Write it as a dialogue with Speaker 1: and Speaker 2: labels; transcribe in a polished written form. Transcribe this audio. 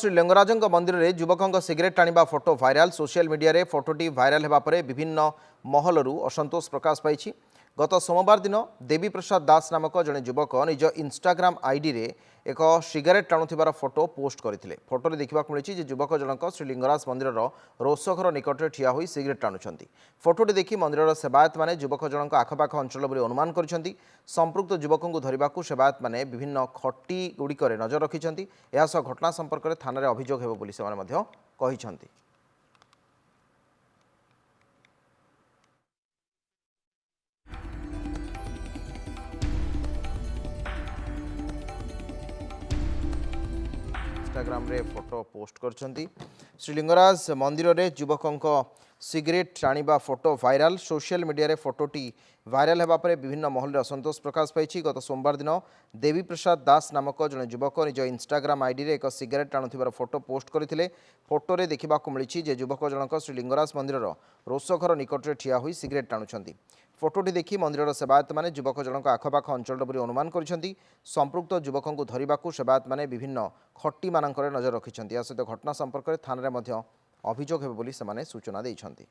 Speaker 1: श्री लिंगराजंग मंदिर में युवकों सिगरेट टाणिबा फोटो भाइराल सोशल मीडिया रे फोटोटी भाइराल होगा पर विभिन्न महलरू असंतोष प्रकाश पाई। गत सोमवार दिन देवी प्रसाद दास नामक जड़े युवक निज इंस्टाग्राम आईडी रे एक सिगरेट टाणुथिबार फोटो पोस्ट करते। फोटोरे देखा मिली युवक जनक श्री लिंगराज मंदिर रोषघर निकट में ठिया होई सिगरेट टाणुछंती। फोटोटी देखि मंदिर सेवायत माने युवक जनक आखपाख अंचल बोली अनुमान करिसेंती। संपृक्त युवक को धरने सेवायत माने विभिन्न खट्टी गुड़िक नजर रखिंट। यह घटना संपर्क में थाना अभियोग हेबो बोली सेमाने मध्य कहिसेंती। इंस्टाग्राम रे फोटो पोस्ट करछंती। श्री लिंगराज मंदिर रे युवकों सिगरेट टाणिबा फोटो भाइराल सोशल मीडिया रे फोटोटी भाइराल होगा पर विभिन्न महल असंतोष प्रकाश पाई। गत सोमवार दिन देवी प्रसाद दास नामक जड़े युवक निज इंस्टाग्राम आईडी रे एक सिगरेट टाणुथिबार फोटो पोस्ट करते। फोटोरे देखा मिली युवक जनक श्री लिंगराज मंदिर रोषघर निकट में ठिया होई सिगरेट टाणुछंती। फोटोटी देखि मंदिर सेवायत माने युवक जनक आखपाख अंचल बोली अनुमान करिसेंती। संपृक्त युवक को धरने सेवायत माने विभिन्न खट्टी मानकर नजर रखिंट। या सहित घटना संपर्क में थाना अभियोग हेबो बोली सेमाने सूचना देइछंती।